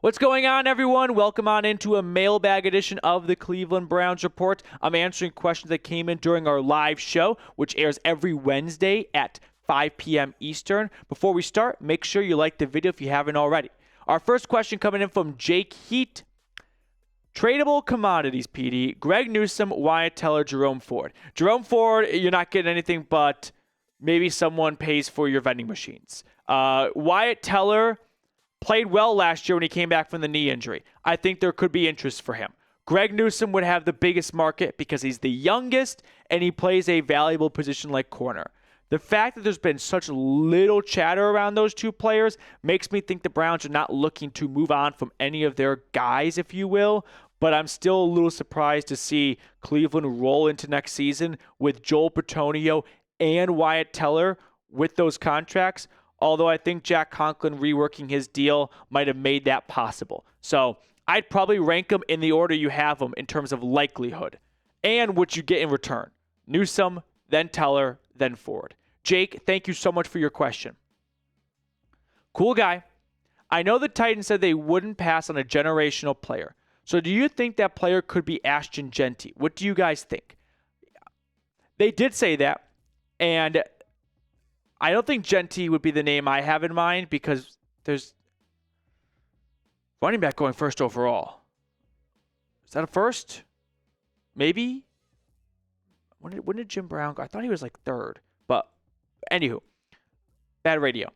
What's going on, everyone? Welcome on into a mailbag edition of the Cleveland Browns Report. I'm answering questions that came in during our live show, which airs every Wednesday at 5 p.m. Eastern. Before we start, make sure you like the video if you haven't already. Our first question coming in from Jake Heat. Tradable commodities, PD. Greg Newsome, Wyatt Teller, Jerome Ford. Jerome Ford, you're not getting anything but maybe someone pays for your vending machines. Wyatt Teller played well last year when he came back from the knee injury. I think there could be interest for him. Greg Newsome would have the biggest market because he's the youngest and he plays a valuable position like corner. The fact that there's been such little chatter around those two players makes me think the Browns are not looking to move on from any of their guys, if you will. But I'm still a little surprised to see Cleveland roll into next season with Joel Bitonio and Wyatt Teller with those contracts. Although I think Jack Conklin reworking his deal might have made that possible. So I'd probably rank them in the order you have them in terms of likelihood and what you get in return. Newsome, then Teller, then Ford. Jake, thank you so much for your question. Cool guy. I know the Titans said they wouldn't pass on a generational player. So do you think that player could be Ashton Jeanty? What do you guys think? They did say that, and I don't think Jeanty would be the name I have in mind because there's running back going first overall. Is that a first? Maybe? When did Jim Brown go? I thought he was like third. But anywho, bad radio.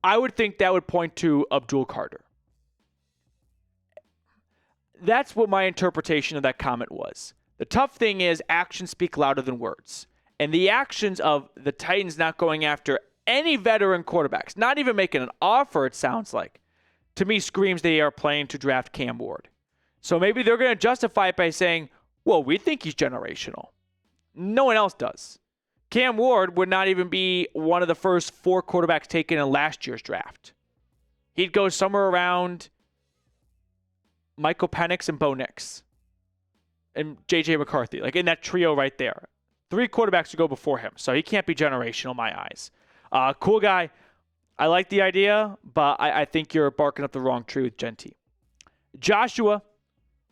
I would think that would point to Abdul Carter. That's what my interpretation of that comment was. The tough thing is actions speak louder than words. And the actions of the Titans not going after any veteran quarterbacks, not even making an offer, it sounds like, to me screams they are planning to draft Cam Ward. So maybe they're going to justify it by saying, well, we think he's generational. No one else does. Cam Ward would not even be one of the first 4 quarterbacks taken in last year's draft. He'd go somewhere around Michael Penix and Bo Nix and J.J. McCarthy, like in that trio right there. 3 quarterbacks to go before him, so he can't be generational in my eyes. Cool guy. I like the idea, but I think you're barking up the wrong tree with Jeanty. Joshua,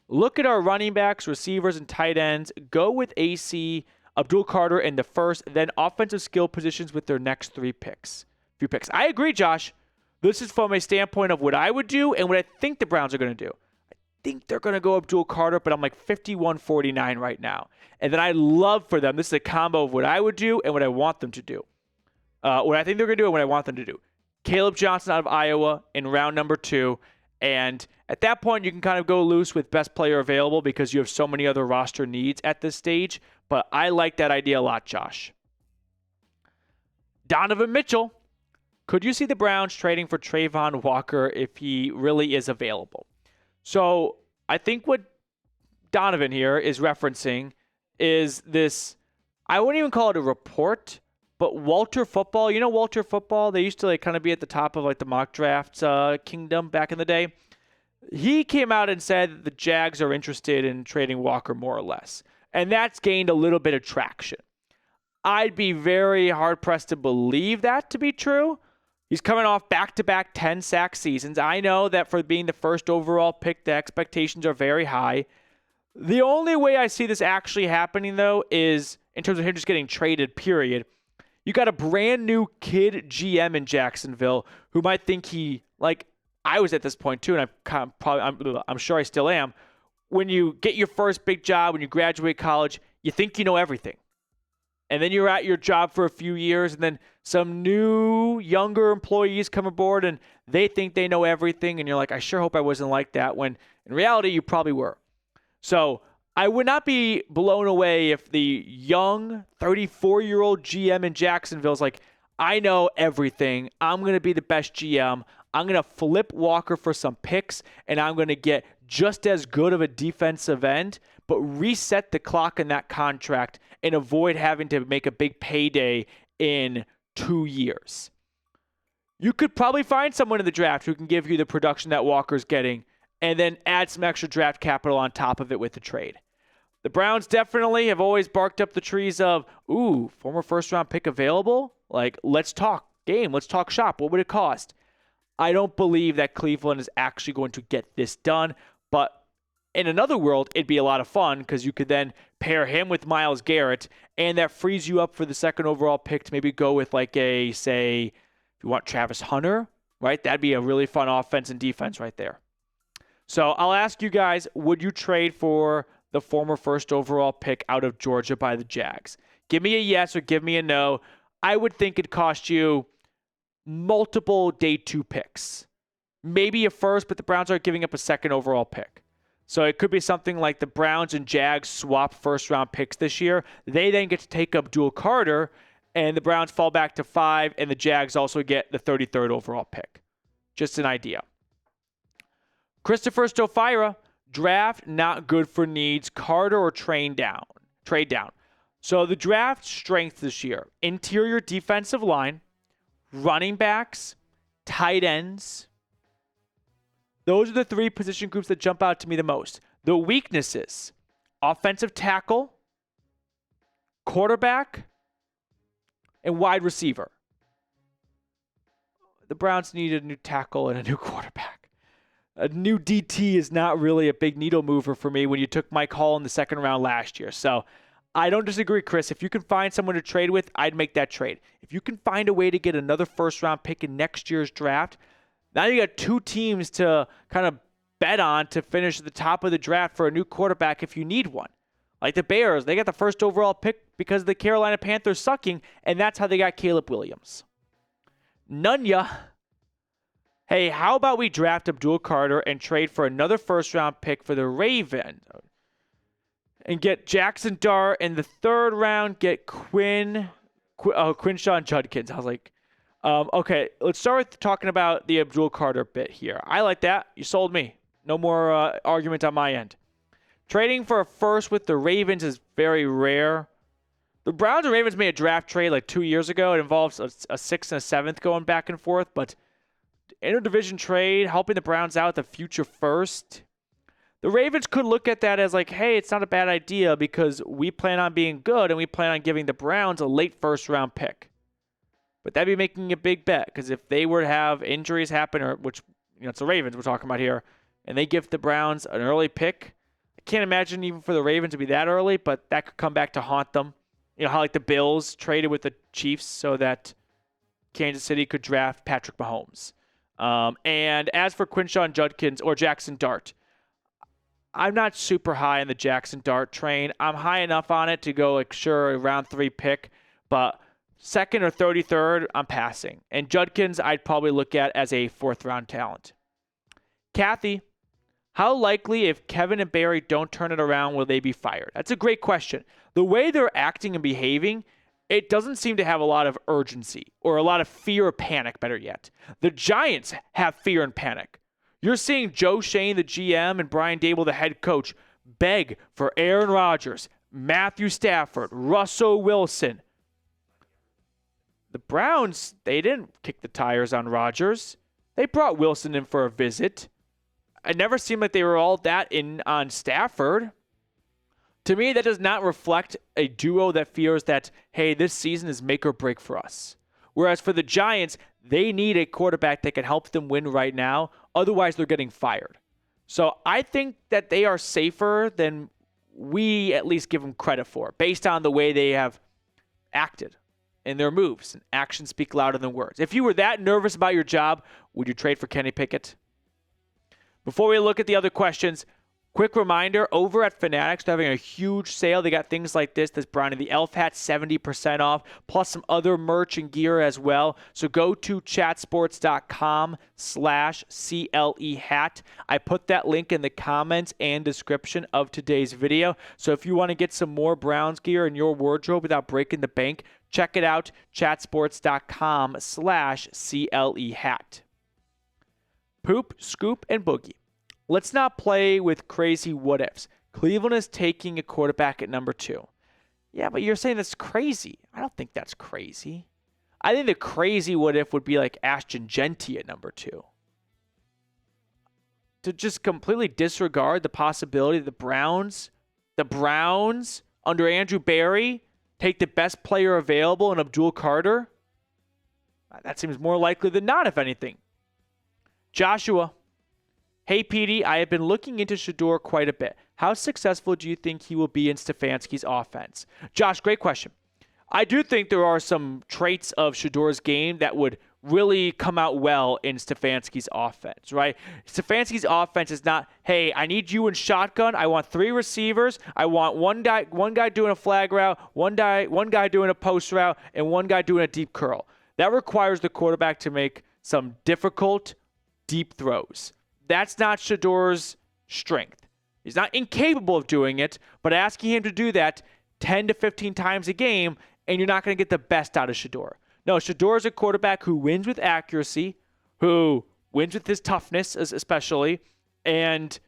look at our running backs, receivers, and tight ends. Go with AC, Abdul Carter in the first, then offensive skill positions with their next 3 picks. Few picks. I agree, Josh. This is from a standpoint of what I would do and what I think the Browns are going to do. I think they're going to go Abdul Carter, but I'm like 51-49 right now. And then I love for them, this is a combo of what I would do and what I want them to do. What I think they're going to do and what I want them to do. Caleb Johnson out of Iowa in round number 2. And at that point, you can kind of go loose with best player available because you have so many other roster needs at this stage. But I like that idea a lot, Josh. Donovan Mitchell. Could you see the Browns trading for Travon Walker if he really is available? So I think what Donovan here is referencing is this, I wouldn't even call it a report, but Walter Football, you know Walter Football? They used to like kind of be at the top of like the mock draft kingdom back in the day. He came out and said that the Jags are interested in trading Walker more or less. And that's gained a little bit of traction. I'd be very hard-pressed to believe that to be true. He's coming off back-to-back 10-sack seasons. I know that for being the first overall pick, the expectations are very high. The only way I see this actually happening, though, is in terms of him just getting traded, period. You got a brand new kid GM in Jacksonville who might think he, like I was at this point too, and I'm sure I still am. When you get your first big job, when you graduate college, you think you know everything. And then you're at your job for a few years, and then some new, younger employees come aboard, and they think they know everything, and you're like, I sure hope I wasn't like that, when in reality, you probably were. So I would not be blown away if the young 34-year-old GM in Jacksonville is like, I know everything. I'm going to be the best GM. I'm going to flip Walker for some picks, and I'm going to get just as good of a defensive end, but reset the clock in that contract and avoid having to make a big payday in 2 years. You could probably find someone in the draft who can give you the production that Walker's getting and then add some extra draft capital on top of it with the trade. The Browns definitely have always barked up the trees of, ooh, former first-round pick available? Like, let's talk game. Let's talk shop. What would it cost? I don't believe that Cleveland is actually going to get this done. But in another world, it'd be a lot of fun because you could then pair him with Myles Garrett, and that frees you up for the second overall pick to maybe go with like a, say, if you want Travis Hunter, right? That'd be a really fun offense and defense right there. So I'll ask you guys, would you trade for the former first overall pick out of Georgia by the Jags? Give me a yes or give me a no. I would think it'd cost you multiple day 2 picks. Maybe a first, but the Browns are giving up a second overall pick. So it could be something like the Browns and Jags swap first-round picks this year. They then get to take Abdul Carter, and the Browns fall back to 5, and the Jags also get the 33rd overall pick. Just an idea. Christopher Stofira, draft not good for needs. Carter or trade down. So the draft strength this year: interior defensive line, running backs, tight ends. Those are the 3 position groups that jump out to me the most. The weaknesses: offensive tackle, quarterback, and wide receiver. The Browns need a new tackle and a new quarterback. A new DT is not really a big needle mover for me when you took Mike Hall in the second round last year. So I don't disagree, Chris. If you can find someone to trade with, I'd make that trade. If you can find a way to get another first-round pick in next year's draft, now you got 2 teams to kind of bet on to finish at the top of the draft for a new quarterback if you need one. Like the Bears, they got the first overall pick because of the Carolina Panthers sucking, and that's how they got Caleb Williams. Nunya. Hey, how about we draft Abdul Carter and trade for another first-round pick for the Ravens and get Jackson Dart in the 3rd round, get Quinshon Judkins. I was like, okay, let's start with talking about the Abdul Carter bit here. I like that. You sold me. No more argument on my end. Trading for a first with the Ravens is very rare. The Browns and Ravens made a draft trade like 2 years ago. It involves a 6th and a 7th going back and forth, but interdivision trade, helping the Browns out, the future first. The Ravens could look at that as like, hey, it's not a bad idea because we plan on being good and we plan on giving the Browns a late first-round pick. But that'd be making a big bet because if they were to have injuries happen, or which, it's the Ravens we're talking about here, and they give the Browns an early pick, I can't imagine even for the Ravens to be that early, but that could come back to haunt them. You know how like the Bills traded with the Chiefs so that Kansas City could draft Patrick Mahomes. And as for Quinshon Judkins or Jackson Dart, I'm not super high on the Jackson Dart train. I'm high enough on it to go like sure a round 3 pick, but 2nd or 33rd, I'm passing. And Judkins, I'd probably look at as a 4th round talent. Kathy, how likely if Kevin and Berry don't turn it around will they be fired? That's a great question. The way they're acting and behaving, it doesn't seem to have a lot of urgency or a lot of fear or panic, better yet. The Giants have fear and panic. You're seeing Joe Shane, the GM, and Brian Daboll, the head coach, beg for Aaron Rodgers, Matthew Stafford, Russell Wilson. The Browns, they didn't kick the tires on Rodgers. They brought Wilson in for a visit. It never seemed like they were all that in on Stafford. To me, that does not reflect a duo that fears that, hey, this season is make or break for us. Whereas for the Giants, they need a quarterback that can help them win right now. Otherwise, they're getting fired. So I think that they are safer than we at least give them credit for, based on the way they have acted in their moves. And actions speak louder than words. If you were that nervous about your job, would you trade for Kenny Pickett? Before we look at the other questions, quick reminder, over at Fanatics, they're having a huge sale. They got things like this Brownie the Elf hat, 70% off, plus some other merch and gear as well. So go to chatsports.com/CLE hat. I put that link in the comments and description of today's video. So if you want to get some more Browns gear in your wardrobe without breaking the bank, check it out, chatsports.com/CLE hat. Poop, Scoop, and Boogie. Let's not play with crazy what-ifs. Cleveland is taking a quarterback at number 2. Yeah, but you're saying that's crazy. I don't think that's crazy. I think the crazy what-if would be like Ashton Jeanty at number 2. To just completely disregard the possibility that the Browns, under Andrew Berry, take the best player available in Abdul Carter, that seems more likely than not, if anything. Joshua. Hey, Petey, I have been looking into Shedeur quite a bit. How successful do you think he will be in Stefanski's offense? Josh, great question. I do think there are some traits of Shedeur's game that would really come out well in Stefanski's offense, right? Stefanski's offense is not, hey, I need you in shotgun. I want 3 receivers. I want one guy doing a flag route, one guy doing a post route, and one guy doing a deep curl. That requires the quarterback to make some difficult, deep throws. That's not Shedeur's strength. He's not incapable of doing it, but asking him to do that 10 to 15 times a game, and you're not going to get the best out of Shedeur. No, Shedeur is a quarterback who wins with accuracy, who wins with his toughness especially, and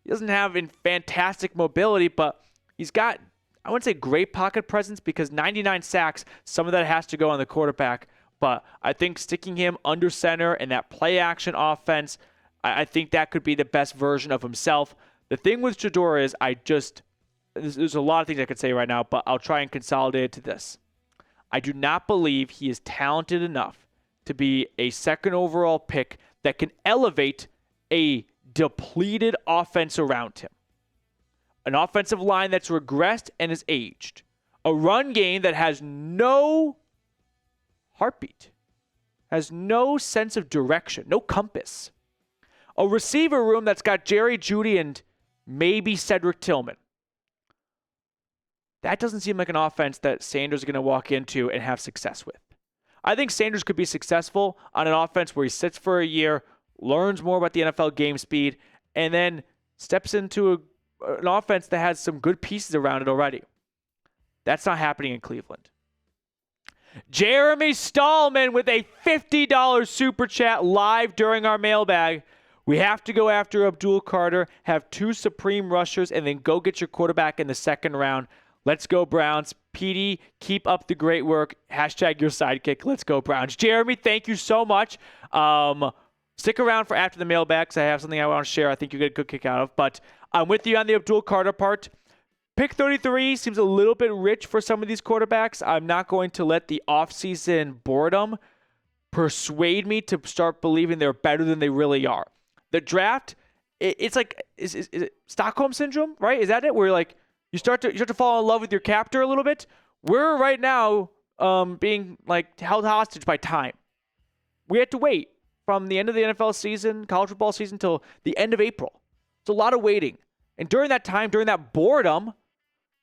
he doesn't have fantastic mobility, but he's got, I wouldn't say great pocket presence because 99 sacks, some of that has to go on the quarterback, but I think sticking him under center in that play action offense, I think that could be the best version of himself. The thing with Shedeur is there's a lot of things I could say right now, but I'll try and consolidate it to this. I do not believe he is talented enough to be a second overall pick that can elevate a depleted offense around him. An offensive line that's regressed and is aged. A run game that has no heartbeat, has no sense of direction, no compass. A receiver room that's got Jerry Jeudy and maybe Cedric Tillman. That doesn't seem like an offense that Sanders is going to walk into and have success with. I think Sanders could be successful on an offense where he sits for a year, learns more about the NFL game speed, and then steps into an offense that has some good pieces around it already. That's not happening in Cleveland. Jeremy Stallman with a $50 super chat live during our mailbag. We have to go after Abdul Carter, have 2 supreme rushers, and then go get your quarterback in the second round. Let's go, Browns. PD, keep up the great work. Hashtag your sidekick. Let's go, Browns. Jeremy, thank you so much. Stick around for after the mailbag because I have something I want to share I think you get a good kick out of. But I'm with you on the Abdul Carter part. Pick 33 seems a little bit rich for some of these quarterbacks. I'm not going to let the offseason boredom persuade me to start believing they're better than they really are. The draft, it's like, is it Stockholm Syndrome, right? Is that it? Where you're like, you start to fall in love with your captor a little bit. We're right now being like held hostage by time. We had to wait from the end of the NFL season, college football season, till the end of April. It's a lot of waiting. And during that time, during that boredom,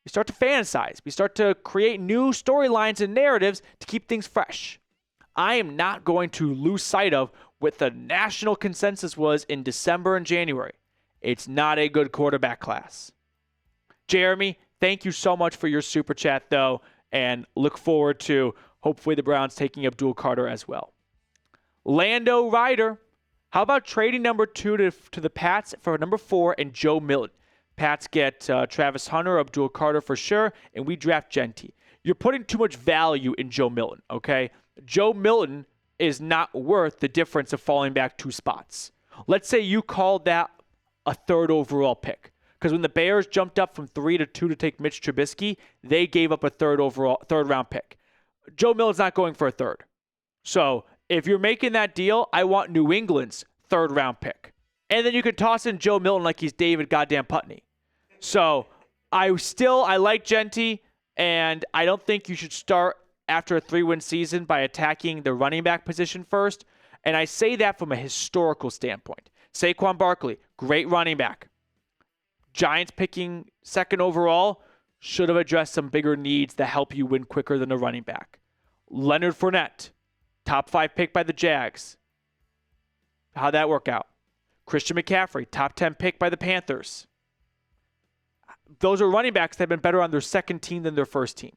we start to fantasize. We start to create new storylines and narratives to keep things fresh. I am not going to lose sight of what the national consensus was in December and January. It's not a good quarterback class. Jeremy, thank you so much for your super chat, though, and look forward to hopefully the Browns taking Abdul Carter as well. Lando Ryder, how about trading number 2 to the Pats for number 4 and Joe Milton? Pats get Travis Hunter, Abdul Carter for sure, and we draft Jeanty. You're putting too much value in Joe Milton, okay? Joe Milton is not worth the difference of falling back 2 spots. Let's say you called that a 3rd overall pick. Because when the Bears jumped up from 3 to 2 to take Mitch Trubisky, they gave up a 3rd round pick. Joe Milton's not going for a 3rd. So if you're making that deal, I want New England's 3rd round pick. And then you can toss in Joe Milton like he's David goddamn Putney. So I like Jeanty, and I don't think you should start after a 3-win season by attacking the running back position first. And I say that from a historical standpoint. Saquon Barkley, great running back. Giants picking 2nd overall should have addressed some bigger needs that help you win quicker than a running back. Leonard Fournette, top 5 pick by the Jags. How'd that work out? Christian McCaffrey, top 10 pick by the Panthers. Those are running backs that have been better on their 2nd team than their 1st team.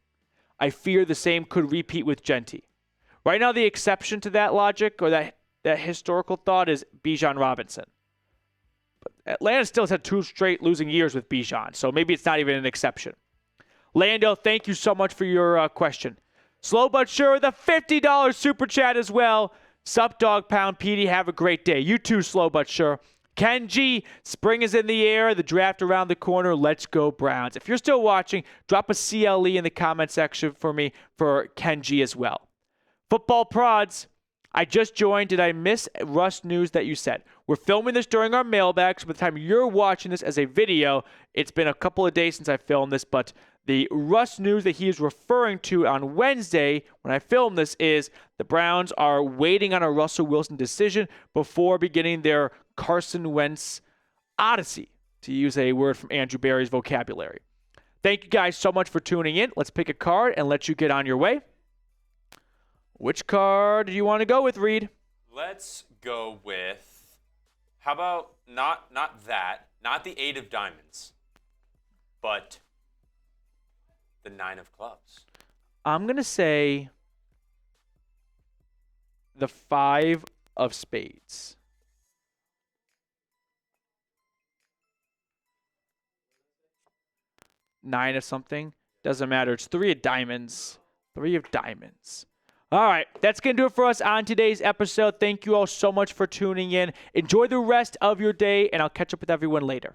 I fear the same could repeat with Jeanty. Right now, the exception to that logic or that historical thought is Bijan Robinson. Atlanta still has had 2 straight losing years with Bijan, so maybe it's not even an exception. Lando, thank you so much for your question. Slow but sure, the $50 super chat as well. Sup, Dog Pound PD, have a great day. You too, Slow but sure. Ken G, spring is in the air, the draft around the corner. Let's go Browns. If you're still watching, drop a CLE in the comment section for me for Ken G as well. Football Prods, I just joined. Did I miss Russ news that you said? We're filming this during our mailbag, so by the time you're watching this as a video, it's been a couple of days since I filmed this, but the Russ news that he is referring to on Wednesday when I filmed this is the Browns are waiting on a Russell Wilson decision before beginning their Carson Wentz odyssey, to use a word from Andrew Berry's vocabulary. Thank you guys so much for tuning in. Let's pick a card and let you get on your way. Which card do you want to go with, Reed? Let's go with, how about not the 8 of diamonds, but the 9 of clubs. I'm going to say the 5 of spades. 9 of something. Doesn't matter. It's 3 of diamonds. 3 of diamonds. All right. That's going to do it for us on today's episode. Thank you all so much for tuning in. Enjoy the rest of your day, and I'll catch up with everyone later.